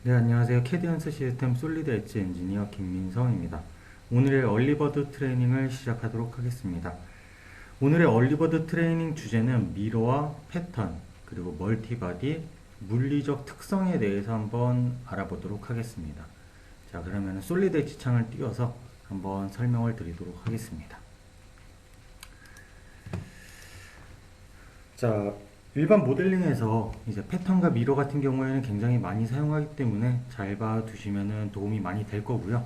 네, 안녕하세요. 캐디언스 시스템 솔리드 엣지 엔지니어 김민성입니다. 오늘의 얼리버드 트레이닝을 시작하도록 하겠습니다. 오늘의 얼리버드 트레이닝 주제는 미러와 패턴, 그리고 멀티바디, 물리적 특성에 대해서 한번 알아보도록 하겠습니다. 자, 그러면 솔리드 엣지 창을 띄워서 한번 설명을 드리도록 하겠습니다. 자, 일반 모델링에서 이제 패턴과 미러 같은 경우에는 굉장히 많이 사용하기 때문에 잘 봐두시면 도움이 많이 될 거고요.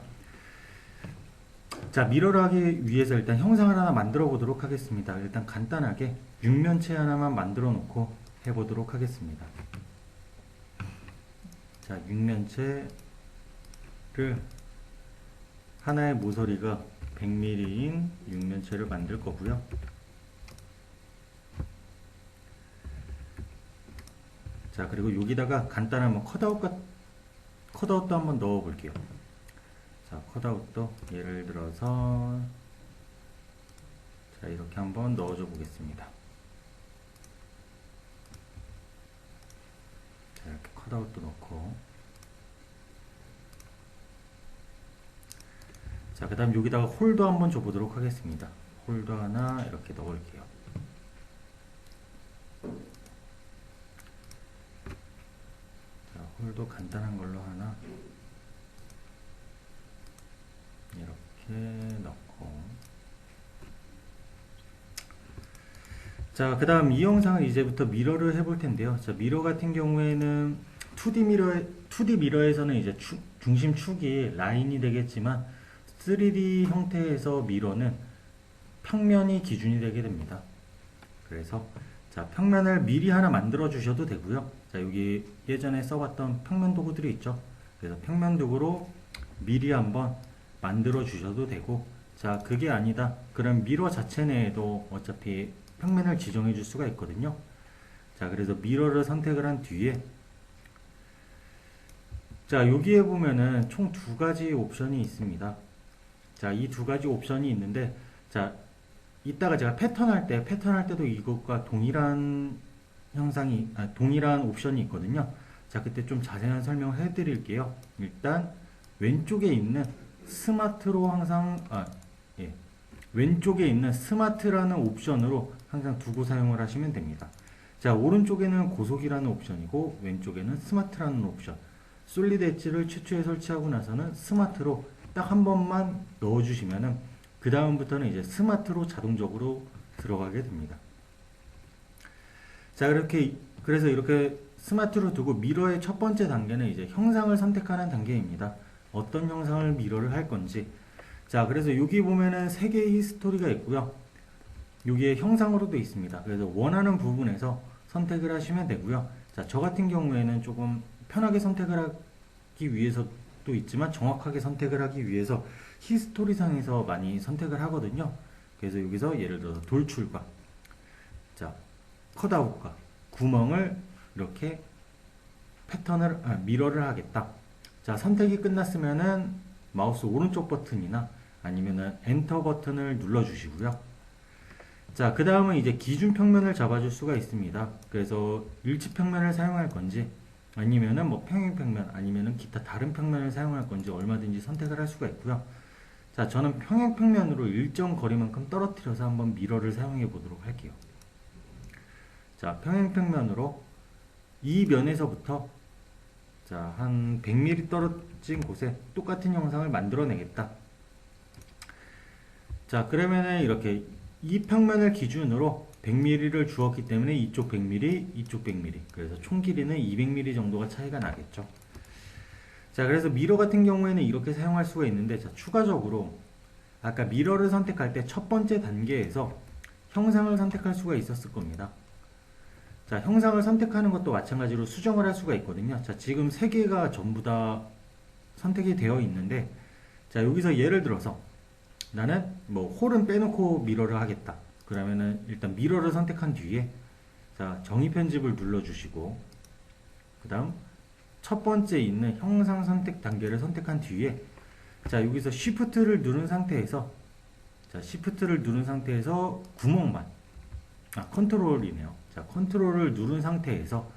자, 미러를 하기 위해서 일단 형상을 하나 만들어 보도록 하겠습니다. 일단 간단하게 육면체 하나만 만들어 놓고 해보도록 하겠습니다. 자, 육면체를 하나의 모서리가 100mm인 육면체를 만들 거고요. 자, 그리고 여기다가 간단한 컷아웃도 한번 넣어 볼게요. 자, 컷아웃도 예를 들어서 자, 이렇게 한번 넣어줘 보겠습니다. 자, 이렇게 컷아웃도 넣고, 자, 그 다음 여기다가 홀도 한번 줘 보도록 하겠습니다. 홀도 하나 이렇게 넣을게요. 자, 홀도 간단한 걸로 하나 이렇게 넣고, 자, 그 다음 이 영상은 이제부터 미러를 해볼 텐데요. 자, 미러 같은 경우에는 2D 미러에서는 이제 중심 축이 라인이 되겠지만 3D 형태에서 미러는 평면이 기준이 되게 됩니다. 그래서 자, 평면을 미리 하나 만들어 주셔도 되고요. 자, 여기 예전에 써봤던 평면 도구들이 있죠. 그래서 평면 도구로 미리 한번 만들어 주셔도 되고, 자, 그게 아니다 그럼 미러 자체 내에도 어차피 평면을 지정해 줄 수가 있거든요. 자, 그래서 미러를 선택을 한 뒤에, 자, 여기에 보면은 총 두 가지 옵션이 있습니다. 자, 이 두 가지 옵션이 있는데, 자, 이따가 제가 패턴 할 때도 이것과 동일한 동일한 옵션이 있거든요. 자, 그때 좀 자세한 설명을 해 드릴게요. 일단 왼쪽에 있는 스마트로 항상 예, 왼쪽에 있는 스마트라는 옵션으로 항상 두고 사용을 하시면 됩니다. 자, 오른쪽에는 고속이라는 옵션이고 왼쪽에는 스마트라는 옵션. 솔리드 엣지를 최초에 설치하고 나서는 스마트로 딱 한 번만 넣어주시면은 그 다음부터는 이제 스마트로 자동적으로 들어가게 됩니다. 자, 그래서 이렇게 스마트로 두고 미러의 첫 번째 단계는 이제 형상을 선택하는 단계입니다. 어떤 형상을 미러를 할 건지. 자, 그래서 여기 보면은 세 개의 스토리가 있고요. 여기에 형상으로도 있습니다. 그래서 원하는 부분에서 선택을 하시면 되고요. 자, 저 같은 경우에는 조금 편하게 선택을 하기 위해서도 있지만 정확하게 선택을 하기 위해서 히스토리상에서 많이 선택을 하거든요. 그래서 여기서 예를 들어서 돌출과 자, 컷아웃과 구멍을 이렇게 미러를 하겠다. 자, 선택이 끝났으면은 마우스 오른쪽 버튼이나 아니면은 엔터 버튼을 눌러 주시고요. 자, 그 다음은 이제 기준 평면을 잡아줄 수가 있습니다. 그래서 일치 평면을 사용할 건지 아니면은 뭐 평행 평면 아니면은 기타 다른 평면을 사용할 건지 얼마든지 선택을 할 수가 있고요. 자, 저는 평행 평면으로 일정 거리만큼 떨어뜨려서 한번 미러를 사용해 보도록 할게요. 자, 평행 평면으로 이 면에서부터 자, 한 100mm 떨어진 곳에 똑같은 영상을 만들어내겠다. 자, 그러면은 이렇게 이 평면을 기준으로 100mm를 주었기 때문에 이쪽 100mm, 이쪽 100mm. 그래서 총 길이는 200mm 정도가 차이가 나겠죠. 자, 그래서 미러 같은 경우에는 이렇게 사용할 수가 있는데, 자, 추가적으로 아까 미러를 선택할 때 첫 번째 단계에서 형상을 선택할 수가 있었을 겁니다. 자, 형상을 선택하는 것도 마찬가지로 수정을 할 수가 있거든요. 자, 지금 세 개가 전부 다 선택이 되어 있는데, 자, 여기서 예를 들어서 나는 뭐 홀은 빼놓고 미러를 하겠다. 그러면은 일단 미러를 선택한 뒤에 자, 정의 편집을 눌러주시고, 그 다음 첫 번째 있는 형상 선택 단계를 선택한 뒤에 자, 여기서 Shift를 누른 상태에서 자, Shift를 누른 상태에서 구멍만 컨트롤이네요. 자, 컨트롤을 누른 상태에서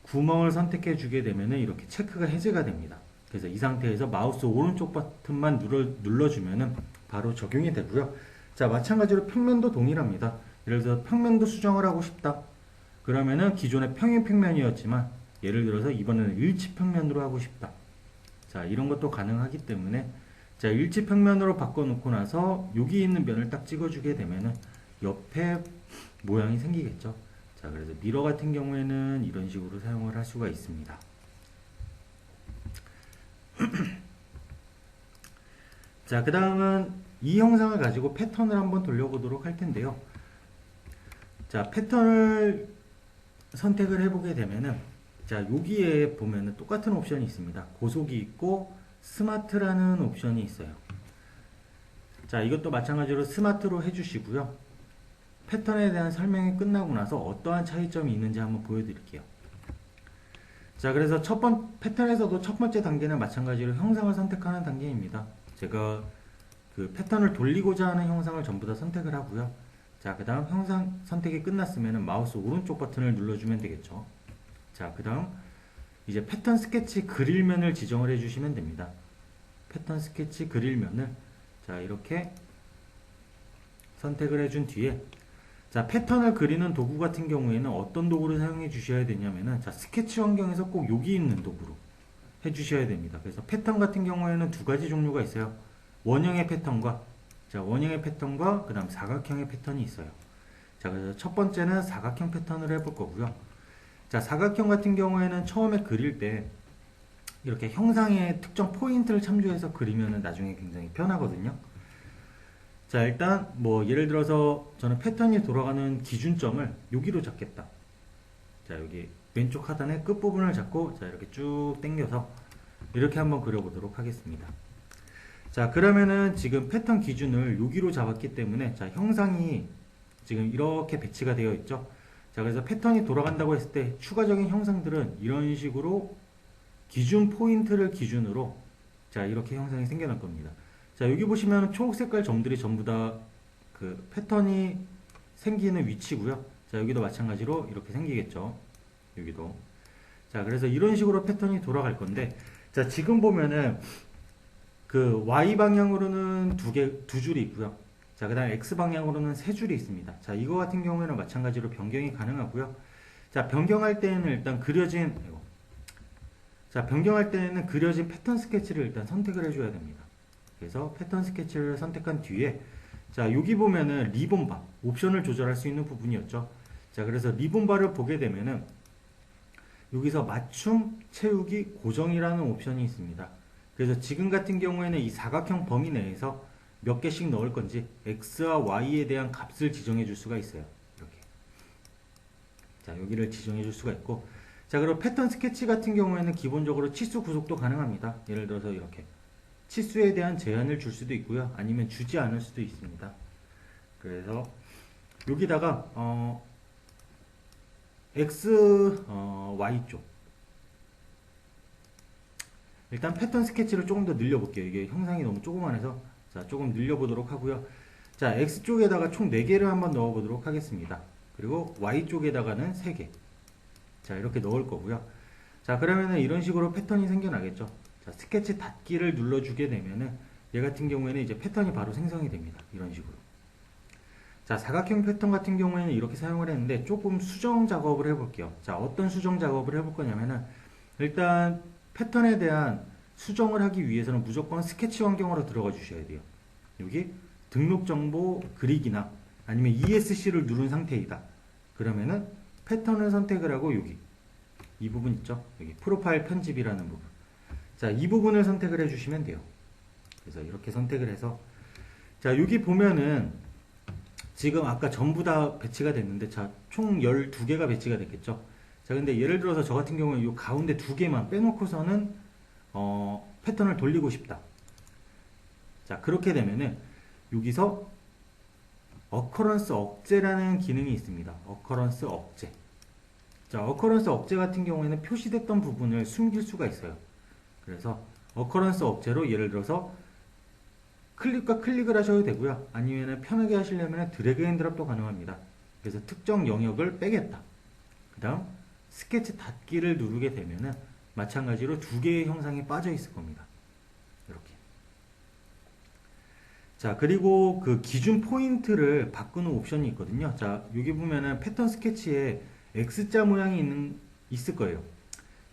구멍을 선택해 주게 되면은 이렇게 체크가 해제가 됩니다. 그래서 이 상태에서 마우스 오른쪽 버튼만 눌러주면은 바로 적용이 되고요. 자, 마찬가지로 평면도 동일합니다. 예를 들어서 평면도 수정을 하고 싶다. 그러면은 기존의 평행 평면이었지만 예를 들어서 이번에는 일치 평면으로 하고 싶다. 자, 이런 것도 가능하기 때문에 자, 일치 평면으로 바꿔놓고 나서 여기 있는 면을 딱 찍어주게 되면은 옆에 모양이 생기겠죠. 자, 그래서 미러 같은 경우에는 이런 식으로 사용을 할 수가 있습니다. 자, 그 다음은 이 영상을 가지고 패턴을 한번 돌려보도록 할 텐데요. 자, 패턴을 선택을 해보게 되면은 자, 여기에 보면은 똑같은 옵션이 있습니다. 고속이 있고 스마트라는 옵션이 있어요. 자, 이것도 마찬가지로 스마트로 해주시고요. 패턴에 대한 설명이 끝나고 나서 어떠한 차이점이 있는지 한번 보여드릴게요. 자, 그래서 패턴에서도 첫 번째 단계는 마찬가지로 형상을 선택하는 단계입니다. 제가 그 패턴을 돌리고자 하는 형상을 전부 다 선택을 하고요. 자, 그 다음 형상 선택이 끝났으면 마우스 오른쪽 버튼을 눌러주면 되겠죠. 자, 그 다음 이제 패턴 스케치 그릴면을 지정을 해주시면 됩니다. 패턴 스케치 그릴면을 자, 이렇게 선택을 해준 뒤에 자, 패턴을 그리는 도구 같은 경우에는 어떤 도구를 사용해 주셔야 되냐면은 자, 스케치 환경에서 꼭 여기 있는 도구로 해 주셔야 됩니다. 그래서 패턴 같은 경우에는 두 가지 종류가 있어요. 원형의 패턴과 자, 원형의 패턴과 그 다음 사각형의 패턴이 있어요. 자, 그래서 첫 번째는 사각형 패턴을 해볼 거고요. 자, 사각형 같은 경우에는 처음에 그릴 때 이렇게 형상의 특정 포인트를 참조해서 그리면은 나중에 굉장히 편하거든요. 자, 일단 뭐 예를 들어서 저는 패턴이 돌아가는 기준점을 여기로 잡겠다. 자, 여기 왼쪽 하단의 끝부분을 잡고 자, 이렇게 쭉 당겨서 이렇게 한번 그려보도록 하겠습니다. 자, 그러면은 지금 패턴 기준을 여기로 잡았기 때문에 자, 형상이 지금 이렇게 배치가 되어 있죠. 자, 그래서 패턴이 돌아간다고 했을 때 추가적인 형상들은 이런 식으로 기준 포인트를 기준으로 자, 이렇게 형상이 생겨날 겁니다. 자, 여기 보시면 초록 색깔 점들이 전부 다 그 패턴이 생기는 위치고요. 자, 여기도 마찬가지로 이렇게 생기겠죠. 여기도. 자, 그래서 이런 식으로 패턴이 돌아갈 건데 자, 지금 보면은 그 Y 방향으로는 두 줄이 있고요. 자, 그 다음 X 방향으로는 세 줄이 있습니다. 자, 이거 같은 경우에는 마찬가지로 변경이 가능하고요. 자, 변경할 때에는 일단 변경할 때에는 그려진 패턴 스케치를 일단 선택을 해줘야 됩니다. 그래서 패턴 스케치를 선택한 뒤에 자, 여기 보면은 리본바 옵션을 조절할 수 있는 부분이었죠. 자, 그래서 리본바를 보게 되면은 여기서 맞춤 채우기 고정이라는 옵션이 있습니다. 그래서 지금 같은 경우에는 이 사각형 범위 내에서 몇 개씩 넣을 건지 X와 Y에 대한 값을 지정해 줄 수가 있어요. 이렇게. 자, 여기를 지정해 줄 수가 있고 자, 그리고 패턴 스케치 같은 경우에는 기본적으로 치수 구속도 가능합니다. 예를 들어서 이렇게 치수에 대한 제한을 줄 수도 있고요. 아니면 주지 않을 수도 있습니다. 그래서 여기다가 X, Y 쪽 일단 패턴 스케치를 조금 더 늘려볼게요. 이게 형상이 너무 조그만해서 자, 조금 늘려보도록 하고요. 자, X쪽에다가 총 4개를 한번 넣어보도록 하겠습니다. 그리고 Y쪽에다가는 3개 자, 이렇게 넣을 거고요. 자, 그러면은 이런 식으로 패턴이 생겨나겠죠. 자, 스케치 닫기를 눌러주게 되면은 얘 같은 경우에는 이제 패턴이 바로 생성이 됩니다. 이런 식으로. 자, 사각형 패턴 같은 경우에는 이렇게 사용을 했는데 조금 수정 작업을 해볼게요. 자, 어떤 수정 작업을 해볼 거냐면은 일단 패턴에 대한 수정을 하기 위해서는 무조건 스케치 환경으로 들어가 주셔야 돼요. 여기 등록 정보 그리기나 아니면 ESC를 누른 상태이다. 그러면은 패턴을 선택을 하고 여기 이 부분 있죠. 여기 프로파일 편집이라는 부분. 자, 이 부분을 선택을 해주시면 돼요. 그래서 이렇게 선택을 해서 자, 여기 보면은 지금 아까 전부 다 배치가 됐는데 자, 총 12개가 배치가 됐겠죠. 자, 근데 예를 들어서 저 같은 경우는 이 가운데 2개만 빼놓고서는 패턴을 돌리고 싶다. 자, 그렇게 되면은 여기서 어커런스 억제라는 기능이 있습니다. 어커런스 억제. 자, 어커런스 억제 같은 경우에는 표시됐던 부분을 숨길 수가 있어요. 그래서 어커런스 억제로 예를 들어서 클릭과 클릭을 하셔도 되고요. 아니면 편하게 하시려면 드래그 앤 드랍도 가능합니다. 그래서 특정 영역을 빼겠다. 그 다음 스케치 닫기를 누르게 되면은 마찬가지로 두 개의 형상이 빠져 있을 겁니다. 이렇게. 자, 그리고 그 기준 포인트를 바꾸는 옵션이 있거든요. 자, 여기 보면은 패턴 스케치에 X자 모양이 있을 거예요.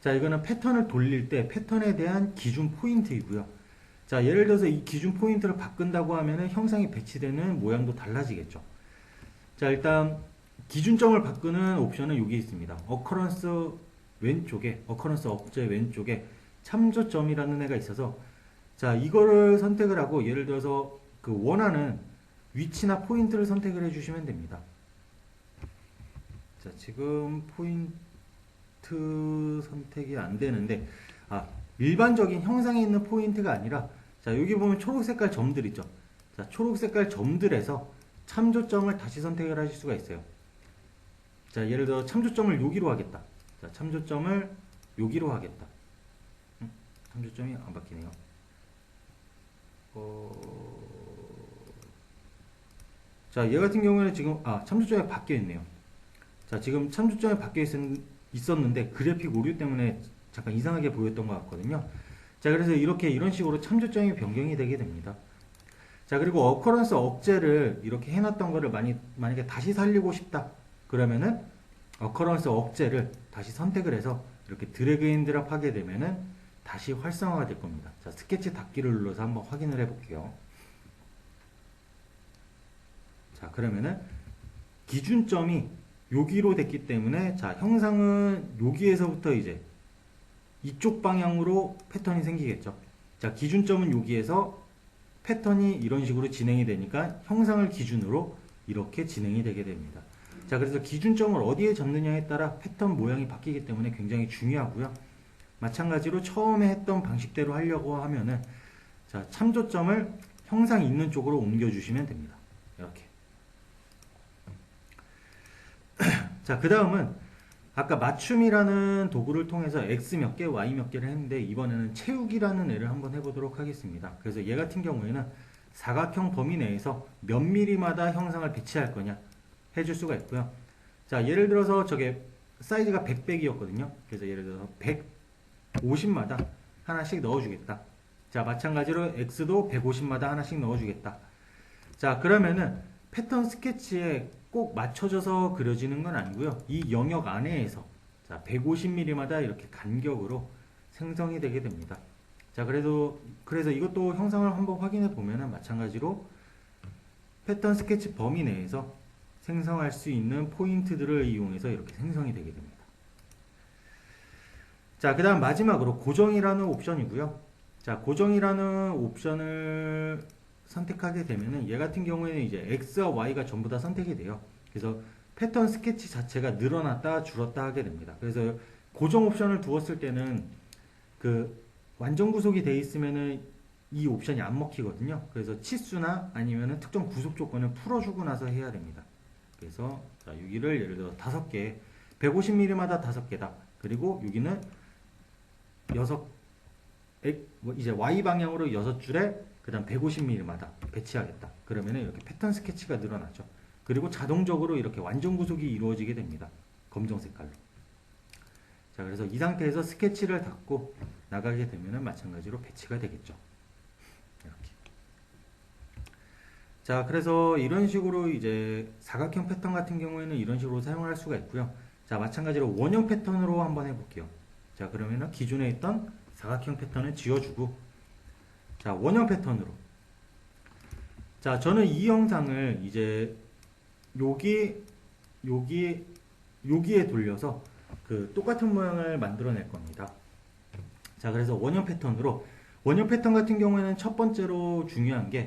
자, 이거는 패턴을 돌릴 때 패턴에 대한 기준 포인트이고요. 자, 예를 들어서 이 기준 포인트를 바꾼다고 하면은 형상이 배치되는 모양도 달라지겠죠. 자, 일단 기준점을 바꾸는 옵션은 여기 있습니다. 어커런스 왼쪽에, 어커런스 억제 왼쪽에 참조점이라는 애가 있어서, 자, 이거를 선택을 하고 예를 들어서 그 원하는 위치나 포인트를 선택을 해주시면 됩니다. 자, 지금 포인트 선택이 안 되는데, 일반적인 형상에 있는 포인트가 아니라, 자, 여기 보면 초록 색깔 점들 있죠. 자, 초록 색깔 점들에서 참조점을 다시 선택을 하실 수가 있어요. 자, 예를 들어 참조점을 여기로 하겠다. 자, 참조점을 여기로 하겠다. 참조점이 안 바뀌네요. 자, 얘 같은 경우에는 지금 참조점이 바뀌어 있네요. 자, 지금 참조점이 바뀌어 있었는데 그래픽 오류 때문에 잠깐 이상하게 보였던 것 같거든요. 자, 그래서 이런 식으로 참조점이 변경이 되게 됩니다. 자, 그리고 어커런스 억제를 이렇게 해놨던 거를 만약에 다시 살리고 싶다 그러면은 어커런스 억제를 다시 선택을 해서 이렇게 드래그 앤 드랍 하게 되면은 다시 활성화가 될 겁니다. 자, 스케치 닫기를 눌러서 한번 확인을 해 볼게요. 자, 그러면은 기준점이 여기로 됐기 때문에, 자, 형상은 여기에서부터 이제 이쪽 방향으로 패턴이 생기겠죠. 자, 기준점은 여기에서 패턴이 이런 식으로 진행이 되니까 형상을 기준으로 이렇게 진행이 되게 됩니다. 자, 그래서 기준점을 어디에 잡느냐에 따라 패턴 모양이 바뀌기 때문에 굉장히 중요하고요. 마찬가지로 처음에 했던 방식대로 하려고 하면은, 자, 참조점을 형상 있는 쪽으로 옮겨주시면 됩니다. 이렇게. 자, 그 다음은 아까 맞춤이라는 도구를 통해서 X 몇 개, Y 몇 개를 했는데, 이번에는 채우기라는 애를 한번 해보도록 하겠습니다. 그래서 얘 같은 경우에는 사각형 범위 내에서 몇 미리마다 형상을 배치할 거냐 해줄 수가 있고요. 자, 예를 들어서 저게 사이즈가 100백이었거든요. 그래서 예를 들어서 150마다 하나씩 넣어주겠다. 자, 마찬가지로 X도 150마다 하나씩 넣어주겠다. 자, 그러면은 패턴 스케치에 꼭 맞춰져서 그려지는 건 아니고요. 이 영역 안에에서, 자, 150mm마다 이렇게 간격으로 생성이 되게 됩니다. 자, 그래서 이것도 형상을 한번 확인해 보면은 마찬가지로 패턴 스케치 범위 내에서 생성할 수 있는 포인트들을 이용해서 이렇게 생성이 되게 됩니다. 자, 그 다음 마지막으로 고정이라는 옵션이고요. 자, 고정이라는 옵션을 선택하게 되면은 얘 같은 경우에는 이제 X와 Y가 전부 다 선택이 돼요. 그래서 패턴 스케치 자체가 늘어났다 줄었다 하게 됩니다. 그래서 고정 옵션을 두었을 때는 그 완전 구속이 돼 있으면은 이 옵션이 안 먹히거든요. 그래서 치수나 아니면은 특정 구속 조건을 풀어주고 나서 해야 됩니다. 그래서 자, 여기를 예를 들어 5개, 150mm마다 5개다. 그리고 여기는 6, 이제 Y 방향으로 6줄에 그 다음 150mm마다 배치하겠다. 그러면 이렇게 패턴 스케치가 늘어나죠. 그리고 자동적으로 이렇게 완전 구속이 이루어지게 됩니다. 검정 색깔로. 자, 그래서 이 상태에서 스케치를 닫고 나가게 되면 마찬가지로 배치가 되겠죠. 이렇게. 자, 그래서 이런 식으로 이제 사각형 패턴 같은 경우에는 이런 식으로 사용을 할 수가 있고요. 자, 마찬가지로 원형 패턴으로 한번 해볼게요. 자, 그러면은 기존에 있던 사각형 패턴을 지워주고, 자, 원형 패턴으로. 자, 저는 이 영상을 이제 여기에 돌려서 그 똑같은 모양을 만들어낼 겁니다. 자, 그래서 원형 패턴으로, 원형 패턴 같은 경우에는 첫 번째로 중요한 게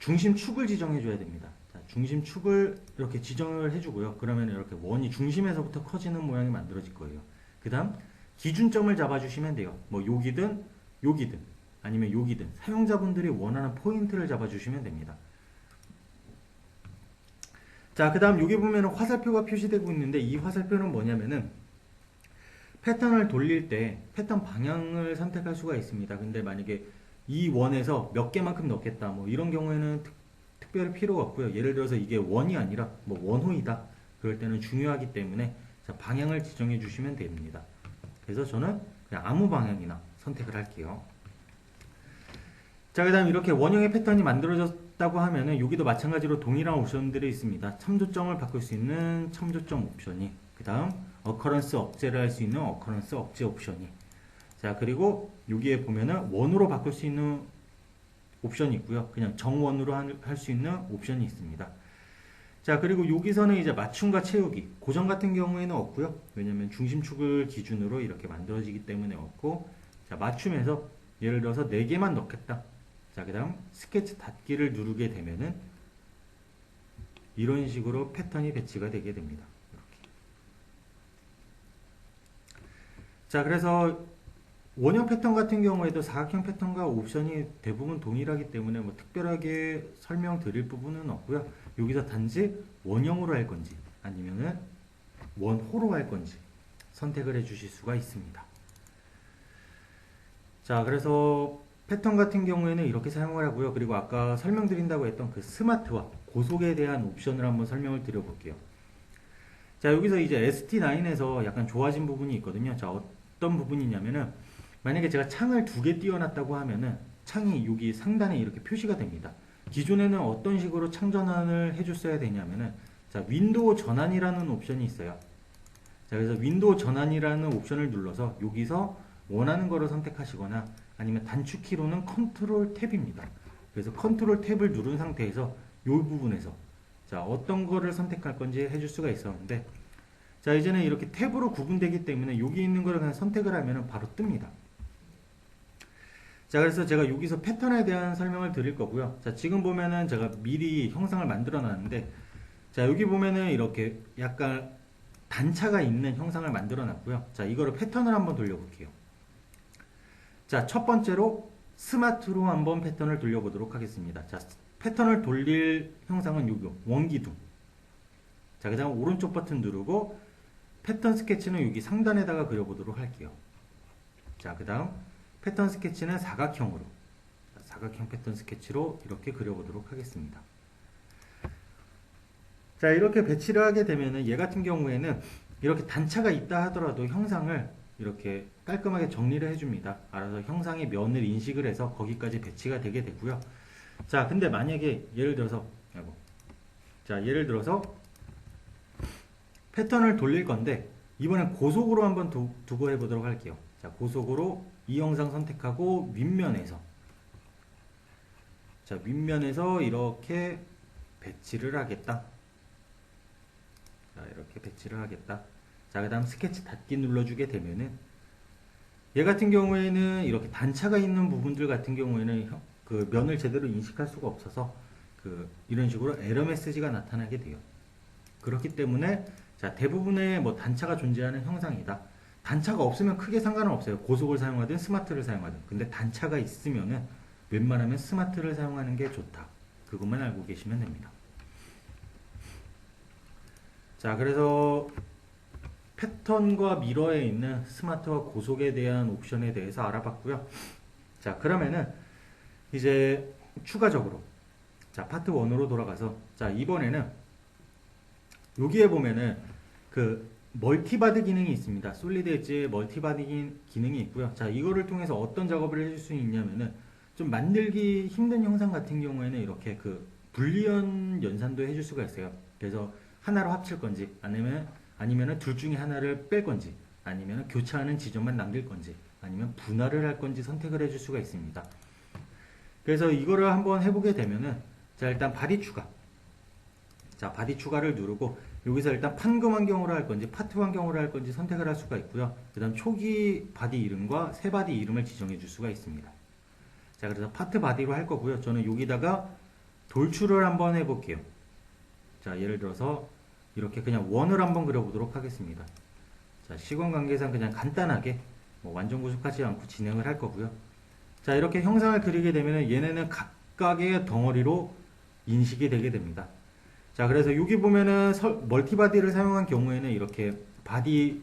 중심축을 지정해 줘야 됩니다. 자, 중심축을 이렇게 지정을 해주고요. 그러면 이렇게 원이 중심에서부터 커지는 모양이 만들어질 거예요. 그 다음 기준점을 잡아주시면 돼요. 뭐 여기든 여기든 아니면 여기든 사용자분들이 원하는 포인트를 잡아주시면 됩니다. 자, 그 다음 여기 보면 화살표가 표시되고 있는데, 이 화살표는 뭐냐면은 패턴을 돌릴 때 패턴 방향을 선택할 수가 있습니다. 근데 만약에 이 원에서 몇 개만큼 넣겠다, 뭐 이런 경우에는 특별히 필요가 없고요. 예를 들어서 이게 원이 아니라 뭐 원호이다, 그럴 때는 중요하기 때문에 자, 방향을 지정해 주시면 됩니다. 그래서 저는 그냥 아무 방향이나 선택을 할게요. 자, 그 다음 이렇게 원형의 패턴이 만들어졌다고 하면은 여기도 마찬가지로 동일한 옵션들이 있습니다. 참조점을 바꿀 수 있는 참조점 옵션이, 그 다음 어커런스 억제를 할 수 있는 어커런스 억제 옵션이, 자, 그리고 여기에 보면은 원으로 바꿀 수 있는 옵션이 있고요. 그냥 정원으로 할 수 있는 옵션이 있습니다. 자, 그리고 여기서는 이제 맞춤과 채우기, 고정 같은 경우에는 없고요. 왜냐면 중심축을 기준으로 이렇게 만들어지기 때문에 없고, 자, 맞춤에서 예를 들어서 4개만 넣겠다. 자, 그 다음 스케치 닫기를 누르게 되면은 이런 식으로 패턴이 배치가 되게 됩니다. 이렇게. 자, 그래서 원형 패턴 같은 경우에도 사각형 패턴과 옵션이 대부분 동일하기 때문에 뭐 특별하게 설명드릴 부분은 없고요. 여기서 단지 원형으로 할 건지 아니면은 원호로 할 건지 선택을 해 주실 수가 있습니다. 자, 그래서 패턴 같은 경우에는 이렇게 사용을 하고요. 그리고 아까 설명드린다고 했던 그 스마트와 고속에 대한 옵션을 한번 설명을 드려볼게요. 자, 여기서 이제 ST9에서 약간 좋아진 부분이 있거든요. 자, 어떤 부분이냐면은 만약에 제가 창을 2개 띄워놨다고 하면은 창이 여기 상단에 이렇게 표시가 됩니다. 기존에는 어떤 식으로 창 전환을 해줬어야 되냐면은, 자, 윈도우 전환이라는 옵션이 있어요. 자, 그래서 윈도우 전환이라는 옵션을 눌러서 여기서 원하는 거를 선택하시거나 아니면 단축키로는 컨트롤 탭입니다. 그래서 컨트롤 탭을 누른 상태에서 이 부분에서 자, 어떤 거를 선택할 건지 해줄 수가 있었는데, 자, 이제는 이렇게 탭으로 구분되기 때문에 여기 있는 거를 그냥 선택을 하면 바로 뜹니다. 자, 그래서 제가 여기서 패턴에 대한 설명을 드릴 거고요. 자, 지금 보면은 제가 미리 형상을 만들어 놨는데, 자, 여기 보면은 이렇게 약간 단차가 있는 형상을 만들어 놨고요. 자, 이거를 패턴을 한번 돌려볼게요. 자, 첫 번째로 스마트로 한번 패턴을 돌려보도록 하겠습니다. 자, 패턴을 돌릴 형상은 요거 원기둥. 자, 그 다음 오른쪽 버튼 누르고 패턴 스케치는 여기 상단에다가 그려보도록 할게요. 자, 그 다음 패턴 스케치는 사각형으로, 자, 사각형 패턴 스케치로 이렇게 그려보도록 하겠습니다. 자, 이렇게 배치를 하게 되면은 얘 같은 경우에는 이렇게 단차가 있다 하더라도 형상을 이렇게 깔끔하게 정리를 해줍니다. 알아서 형상의 면을 인식을 해서 거기까지 배치가 되게 되고요. 자, 근데 만약에 예를 들어서 패턴을 돌릴 건데 이번엔 고속으로 한번 두고 해보도록 할게요. 자, 고속으로 이 형상 선택하고 윗면에서, 자, 윗면에서 이렇게 배치를 하겠다. 자, 이렇게 배치를 하겠다. 자, 그 다음 스케치 닫기 눌러주게 되면은 얘 같은 경우에는 이렇게 단차가 있는 부분들 같은 경우에는 그 면을 제대로 인식할 수가 없어서 이런 식으로 에러 메시지가 나타나게 돼요. 그렇기 때문에 자, 대부분의 뭐 단차가 존재하는 형상이다. 단차가 없으면 크게 상관은 없어요. 고속을 사용하든 스마트를 사용하든. 근데 단차가 있으면은 웬만하면 스마트를 사용하는 게 좋다. 그것만 알고 계시면 됩니다. 자, 그래서 패턴과 미러에 있는 스마트와 고속에 대한 옵션에 대해서 알아봤고요. 자, 그러면은 이제 추가적으로 자, 파트 1으로 돌아가서, 자, 이번에는 여기에 보면은 멀티바드 기능이 있습니다. 솔리드 엣지에 멀티바드 기능이 있고요. 자, 이거를 통해서 어떤 작업을 해줄 수 있냐면은 좀 만들기 힘든 형상 같은 경우에는 이렇게 불리언 연산도 해줄 수가 있어요. 그래서 하나로 합칠 건지 아니면은 둘 중에 하나를 뺄 건지 아니면 교차하는 지점만 남길 건지 아니면 분할을 할 건지 선택을 해줄 수가 있습니다. 그래서 이거를 한번 해보게 되면은, 자, 일단 바디 추가. 자, 바디 추가를 누르고 여기서 일단 판금 환경으로 할 건지 파트 환경으로 할 건지 선택을 할 수가 있고요. 그 다음 초기 바디 이름과 새 바디 이름을 지정해 줄 수가 있습니다. 자, 그래서 파트 바디로 할 거고요. 저는 여기다가 돌출을 한번 해볼게요. 자, 예를 들어서 이렇게 그냥 원을 한번 그려보도록 하겠습니다. 자, 시간 관계상 그냥 간단하게 뭐 완전 구속하지 않고 진행을 할 거고요. 자, 이렇게 형상을 그리게 되면 얘네는 각각의 덩어리로 인식이 되게 됩니다. 자, 그래서 여기 보면은 멀티바디를 사용한 경우에는 이렇게 바디가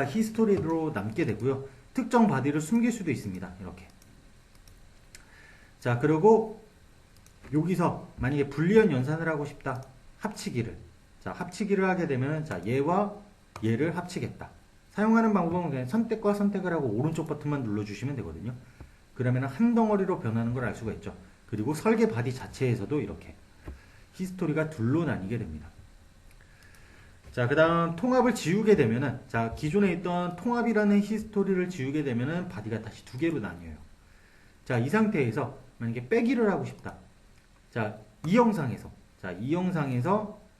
히스토리로 남게 되고요. 특정 바디를 숨길 수도 있습니다. 이렇게. 자, 그리고 여기서 만약에 불리언 연산을 하고 싶다. 합치기를. 자, 합치기를 하게 되면, 자, 얘와 얘를 합치겠다. 사용하는 방법은 그냥 선택과 선택을 하고 오른쪽 버튼만 눌러주시면 되거든요. 그러면 한 덩어리로 변하는 걸 알 수가 있죠. 그리고 설계 바디 자체에서도 이렇게 히스토리가 둘로 나뉘게 됩니다. 자, 그 다음 통합을 지우게 되면은, 자, 기존에 있던 통합이라는 히스토리를 지우게 되면은 바디가 다시 두 개로 나뉘어요. 자, 이 상태에서 만약에 빼기를 하고 싶다. 자, 이 영상에서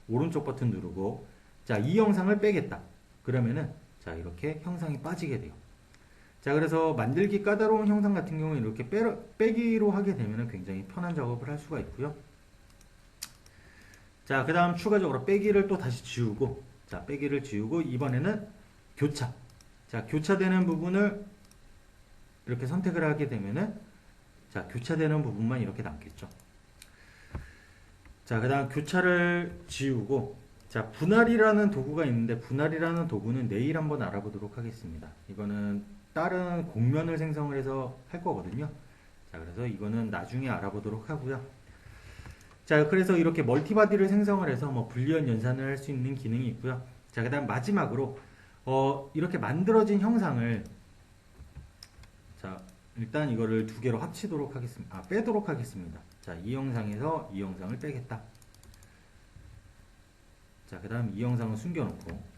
오른쪽 버튼 누르고, 자, 이 영상을 빼겠다. 그러면은, 자, 이렇게 형상이 빠지게 돼요. 자, 그래서 만들기 까다로운 형상 같은 경우는 이렇게 빼기로 하게 되면은 굉장히 편한 작업을 할 수가 있고요. 자, 그 다음 추가적으로 빼기를 또 다시 지우고, 자, 빼기를 지우고, 이번에는 교차. 자, 교차되는 부분을 이렇게 선택을 하게 되면은, 자, 교차되는 부분만 이렇게 남겠죠. 자, 그 다음 교차를 지우고, 자, 분할이라는 도구가 있는데, 분할이라는 도구는 내일 한번 알아보도록 하겠습니다. 이거는 다른 곡면을 생성을 해서 할 거거든요. 자, 그래서 이거는 나중에 알아보도록 하고요. 자, 그래서 이렇게 멀티바디를 생성을 해서 뭐 불리언 연산을 할 수 있는 기능이 있고요. 자, 그 다음 마지막으로 이렇게 만들어진 형상을, 자, 일단 이거를 두 개로 합치도록 하겠습니다. 빼도록 하겠습니다. 자, 이 영상에서 이 영상을 빼겠다. 자, 그 다음 이 영상을 숨겨놓고,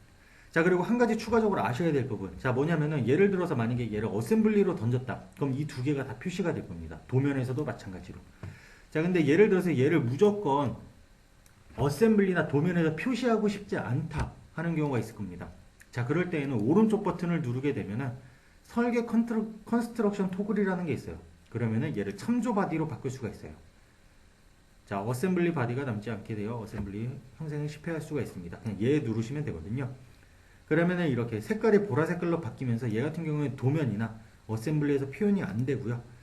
자, 그리고 한 가지 추가적으로 아셔야 될 부분, 자, 뭐냐면은 예를 들어서 만약에 얘를 어셈블리로 던졌다. 그럼 이 두 개가 다 표시가 될 겁니다. 도면에서도 마찬가지로. 자, 근데 예를 들어서 얘를 무조건 어셈블리나 도면에서 표시하고 싶지 않다 하는 경우가 있을 겁니다. 자, 그럴 때에는 오른쪽 버튼을 누르게 되면은 설계 컨스트럭션 토글이라는 게 있어요. 그러면은 얘를 참조 바디로 바꿀 수가 있어요. 자, 어셈블리 바디가 남지 않게 되어 어셈블리 형상을 실패할 수가 있습니다. 그냥 얘 누르시면 되거든요. 그러면은 이렇게 색깔이 보라색깔로 바뀌면서 얘 같은 경우에 도면이나 어셈블리에서 표현이 안 되고요.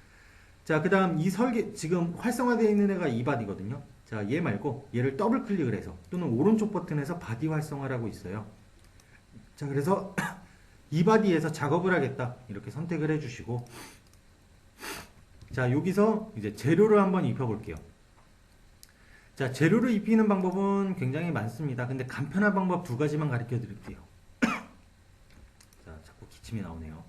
자, 그 다음 이 설계, 지금 활성화되어 있는 애가 이 바디거든요. 자, 얘 말고 얘를 더블 클릭을 해서 또는 오른쪽 버튼에서 바디 활성화라고 있어요. 자, 그래서 이 바디에서 작업을 하겠다. 이렇게 선택을 해주시고, 자, 여기서 이제 재료를 한번 입혀볼게요. 자, 재료를 입히는 방법은 굉장히 많습니다. 근데 간편한 방법 두 가지만 가르쳐 드릴게요. 자, 자꾸 기침이 나오네요.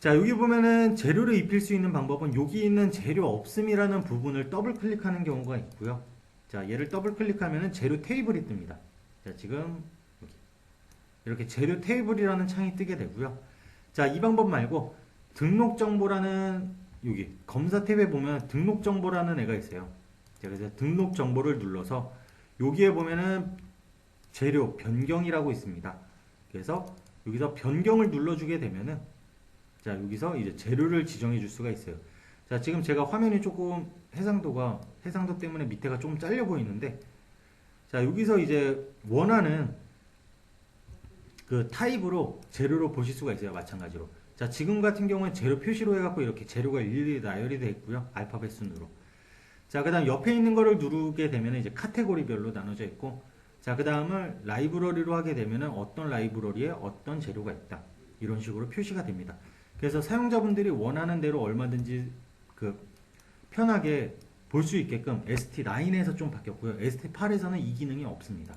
자, 여기 보면은 재료를 입힐 수 있는 방법은 여기 있는 재료 없음이라는 부분을 더블 클릭하는 경우가 있고요. 자, 얘를 더블 클릭하면은 재료 테이블이 뜹니다. 자, 지금 여기 이렇게 재료 테이블이라는 창이 뜨게 되고요. 자, 이 방법 말고 등록 정보라는, 여기 검사 탭에 보면 등록 정보라는 애가 있어요. 자, 그래서 등록 정보를 눌러서 여기에 보면은 재료 변경이라고 있습니다. 그래서 여기서 변경을 눌러주게 되면은, 자, 여기서 이제 재료를 지정해 줄 수가 있어요. 자, 지금 제가 화면이 조금 해상도 때문에 밑에가 조금 잘려 보이는데, 자, 여기서 이제 원하는 그 타입으로 재료로 보실 수가 있어요. 마찬가지로. 자, 지금 같은 경우는 재료 표시로 해갖고 이렇게 재료가 일일이 나열이 되어 있고요. 알파벳 순으로. 자, 그 다음 옆에 있는 거를 누르게 되면 이제 카테고리별로 나눠져 있고, 자, 그 다음을 라이브러리로 하게 되면은 어떤 라이브러리에 어떤 재료가 있다. 이런 식으로 표시가 됩니다. 그래서 사용자분들이 원하는 대로 얼마든지 편하게 볼 수 있게끔 ST9에서 좀 바뀌었고요. ST8에서는 이 기능이 없습니다.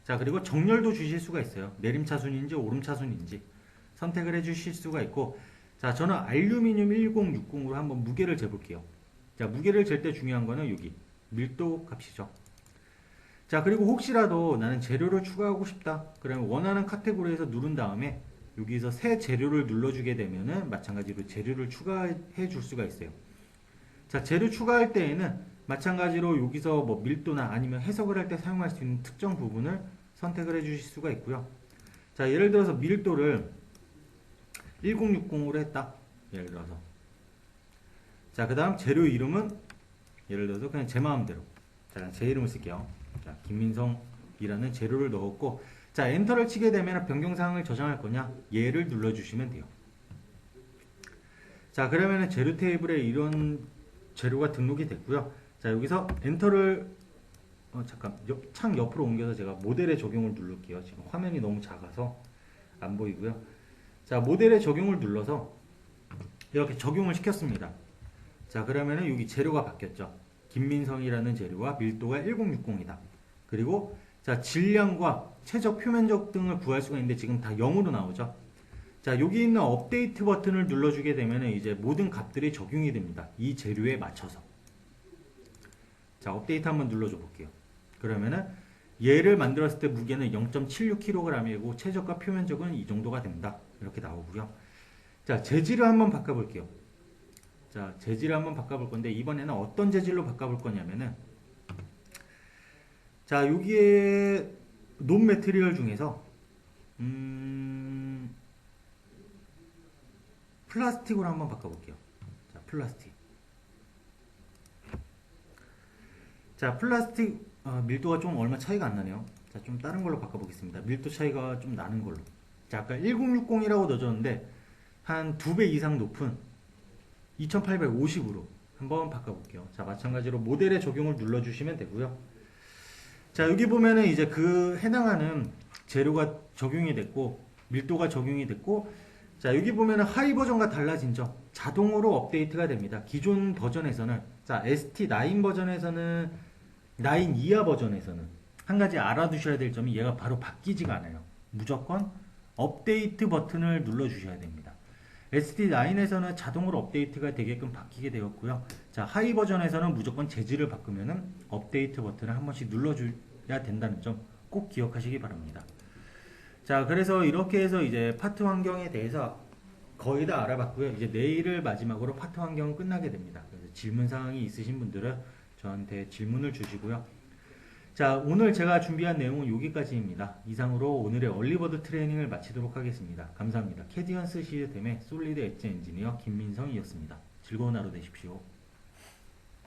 자, 그리고 정렬도 주실 수가 있어요. 내림차순인지 오름차순인지 선택을 해 주실 수가 있고, 자, 저는 알루미늄 1060으로 한번 무게를 재볼게요. 자, 무게를 잴 때 중요한 거는 여기 밀도 값이죠. 자, 그리고 혹시라도 나는 재료를 추가하고 싶다. 그러면 원하는 카테고리에서 누른 다음에 여기서 새 재료를 눌러주게 되면은 마찬가지로 재료를 추가해 줄 수가 있어요. 자, 재료 추가할 때에는 마찬가지로 여기서 뭐 밀도나 아니면 해석을 할 때 사용할 수 있는 특정 부분을 선택을 해 주실 수가 있고요. 자, 예를 들어서 밀도를 1060으로 했다. 예를 들어서. 자, 그 다음 재료 이름은 예를 들어서 그냥 제 마음대로. 자, 제 이름을 쓸게요. 자, 김민성이라는 재료를 넣었고, 자, 엔터를 치게 되면 변경사항을 저장할 거냐? 얘를 눌러주시면 돼요. 자, 그러면은 재료 테이블에 이런 재료가 등록이 됐고요. 자, 여기서 엔터를 잠깐 창 옆으로 옮겨서 제가 모델의 적용을 누를게요. 지금 화면이 너무 작아서 안 보이고요. 자, 모델의 적용을 눌러서 이렇게 적용을 시켰습니다. 자, 그러면은 여기 재료가 바뀌었죠. 김민성이라는 재료와 밀도가 1060이다. 그리고 자, 질량과 최적 표면적 등을 구할 수가 있는데 지금 다 0으로 나오죠. 자, 여기 있는 업데이트 버튼을 눌러주게 되면 이제 모든 값들이 적용이 됩니다. 이 재료에 맞춰서. 자, 업데이트 한번 눌러줘 볼게요. 그러면은 얘를 만들었을 때 무게는 0.76kg이고 최적과 표면적은 이 정도가 됩니다. 이렇게 나오고요. 자, 재질을 한번 바꿔볼게요. 자, 재질을 한번 바꿔볼 건데 이번에는 어떤 재질로 바꿔볼 거냐면은 자, 여기에 논 매트리얼 중에서 플라스틱으로 한번 바꿔볼게요. 자, 플라스틱. 자, 플라스틱 밀도가 좀 얼마 차이가 안 나네요. 자, 좀 다른 걸로 바꿔보겠습니다. 밀도 차이가 좀 나는 걸로. 자, 아까 1060이라고 넣어줬는데 한 2배 이상 높은 2850으로 한번 바꿔볼게요. 자, 마찬가지로 모델의 적용을 눌러주시면 되고요. 자, 여기 보면은 이제 그 해당하는 재료가 적용이 됐고 밀도가 적용이 됐고, 자, 여기 보면은 하이 버전과 달라진 점 자동으로 업데이트가 됩니다. 기존 버전에서는, 자, ST9 버전에서는 9 이하 버전에서는 한 가지 알아두셔야 될 점이 얘가 바로 바뀌지가 않아요. 무조건 업데이트 버튼을 눌러주셔야 됩니다. ST9에서는 자동으로 업데이트가 되게끔 바뀌게 되었고요. 자, 하이 버전에서는 무조건 재질을 바꾸면은 업데이트 버튼을 한 번씩 눌러줘야 된다는 점 꼭 기억하시기 바랍니다. 자, 그래서 이렇게 해서 이제 파트 환경에 대해서 거의 다 알아봤고요. 이제 내일을 마지막으로 파트 환경은 끝나게 됩니다. 그래서 질문 사항이 있으신 분들은 저한테 질문을 주시고요. 자, 오늘 제가 준비한 내용은 여기까지입니다. 이상으로 오늘의 얼리버드 트레이닝을 마치도록 하겠습니다. 감사합니다. 캐디언스 시스템의 솔리드 엣지 엔지니어 김민성이었습니다. 즐거운 하루 되십시오.